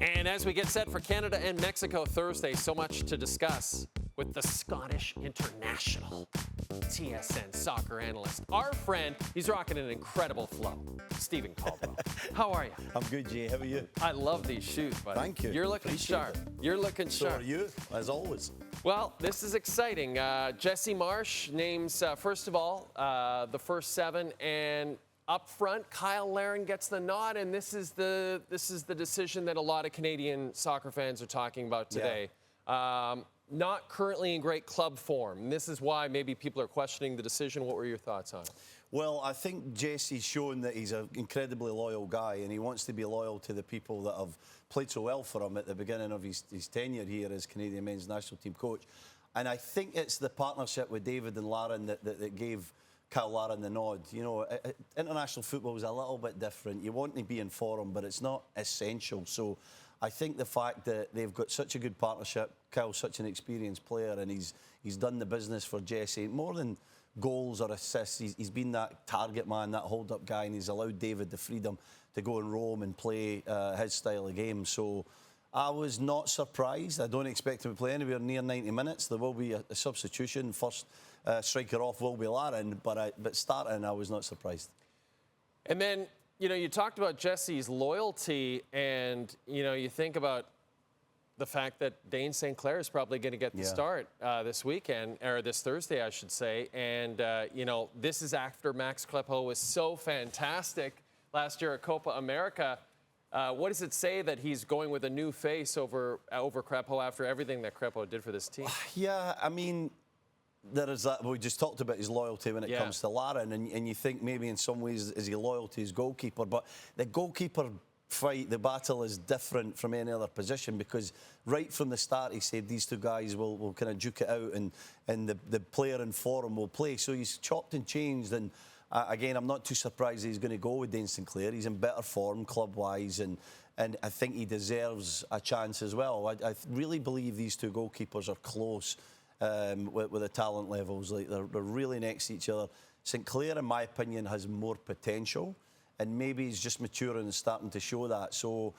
And as we get set for Canada and Mexico Thursday, so much to discuss with the Scottish international TSN Soccer analyst. Our friend, he's rocking an incredible flow, Steven Caldwell. How are you? I'm good, Jay. How are you? I love these shoes, buddy. Thank you. You're looking sharp. You're looking So sharp. are you, as always. Well, this is exciting. Jesse Marsch names, first of all, the first 7, and up front, Cyle Larin gets the nod, and this is the decision that a lot of Canadian soccer fans are talking about today. Yeah. Not currently in great club form. And this is why maybe people are questioning the decision. What were your thoughts on it? Well, I think Jesse's shown that he's an incredibly loyal guy, and he wants to be loyal to the people that have played so well for him at the beginning of his tenure here as Canadian men's national team coach. And I think it's the partnership with David and Larin that gave Cyle Larin the nod. You know, international football is a little bit different. You want to be in form, but it's not essential. So I think the fact that they've got such a good partnership, Kyle's such an experienced player, and he's done the business for Jesse, more than goals or assists. He's been that target man, that hold-up guy, and he's allowed David the freedom to go and roam and play his style of game. So I was not surprised. I don't expect him to play anywhere near 90 minutes. There will be a substitution. First striker off will be Larin, but starting, I was not surprised. And then, you know, you talked about Jesse's loyalty, and, you know, you think about the fact that Dayne St is probably going to get the start this weekend, or this Thursday, I should say. And, you know, this is after Max Crepeau was so fantastic last year at Copa America. What does it say that he's going with a new face over Crepeau after everything that Crepeau did for this team? Yeah, I mean, there is that. We just talked about his loyalty when it comes to Larin, and you think maybe in some ways is he loyal to his goalkeeper, but the goalkeeper fight, the battle is different from any other position, because right from the start he said these two guys will kind of duke it out, and the player in form will play. So he's chopped and changed, and again, I'm not too surprised he's going to go with Dayne St. He's in better form club-wise, and I think he deserves a chance as well. I really believe these two goalkeepers are close with the talent levels. Like they're really next to each other. St. Clair, in my opinion, has more potential, and maybe he's just maturing and starting to show that. So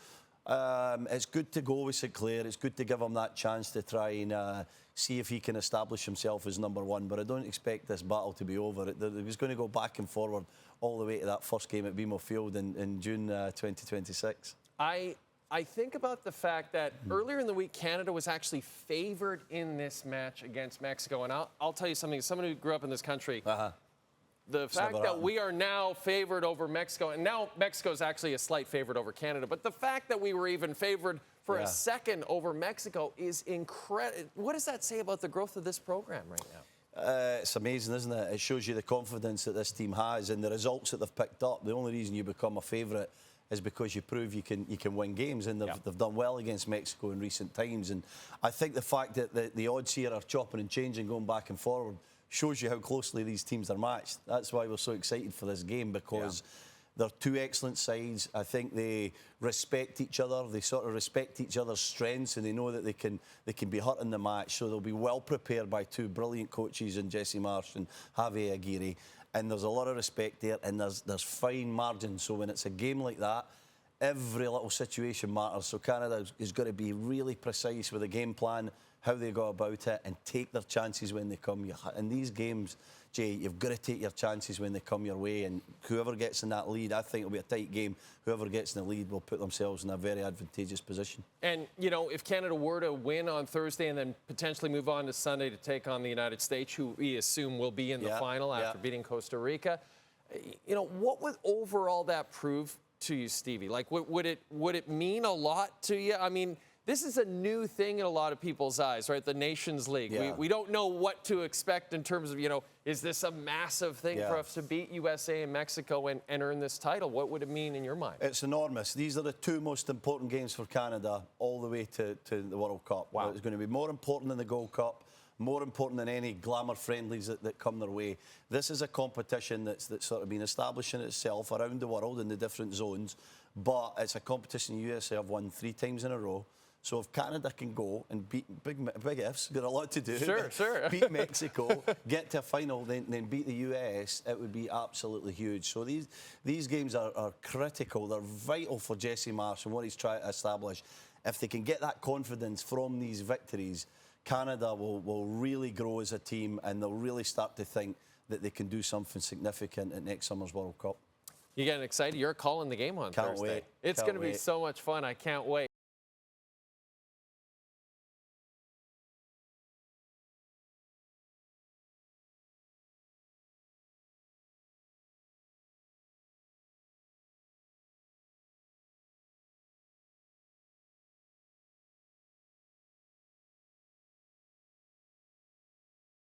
it's good to go with St. Clair. It's good to give him that chance to try and see if he can establish himself as number one. But I don't expect this battle to be over. It was going to go back and forward all the way to that first game at BMO Field in June 2026. I think about the fact that earlier in the week, Canada was actually favored in this match against Mexico. And I'll tell you something, as someone who grew up in this country, the fact that we are now favored over Mexico, and now Mexico's actually a slight favorite over Canada, but the fact that we were even favored for a second over Mexico is incredible. What does that say about the growth of this program right now? It's amazing, isn't it? It shows you the confidence that this team has and the results that they've picked up. The only reason you become a favourite is because you prove you can win games, and they've done well against Mexico in recent times. And I think the fact that the odds here are chopping and changing, going back and forward, shows you how closely these teams are matched. That's why we're so excited for this game, because they're two excellent sides. I think they respect each other. They sort of respect each other's strengths, and they know that they can be hurt in the match. So they'll be well prepared by two brilliant coaches in Jesse Marsch and Javier Aguirre. And there's a lot of respect there, and there's fine margins. So when it's a game like that, every little situation matters. So Canada is going to be really precise with the game plan, how they go about it, and take their chances when they come. In these games, Jay, you've got to take your chances when they come your way, and whoever gets in that lead, I think it'll be a tight game. Whoever gets in the lead will put themselves in a very advantageous position. And, you know, if Canada were to win on Thursday and then potentially move on to Sunday to take on the United States, who we assume will be in the final after beating Costa Rica, you know, what would overall that prove to you, Stevie? Like, would it mean a lot to you? I mean, this is a new thing in a lot of people's eyes, right? The Nations League. Yeah. We don't know what to expect in terms of, you know, is this a massive thing for us to beat USA and Mexico and earn this title? What would it mean in your mind? It's enormous. These are the two most important games for Canada all the way to the World Cup. Wow. It's going to be more important than the Gold Cup, more important than any glamour friendlies that come their way. This is a competition that's sort of been establishing itself around the world in the different zones, but it's a competition the USA have won 3 times in a row. So if Canada can go and beat big ifs, got a lot to do. Sure. Beat Mexico, get to a final, then beat the US, it would be absolutely huge. So these games are critical. They're vital for Jesse Marsh and what he's trying to establish. If they can get that confidence from these victories, Canada will really grow as a team, and they'll really start to think that they can do something significant at next summer's World Cup. You're getting excited. You're calling the game on Thursday. Wait. It's going to be so much fun. I can't wait.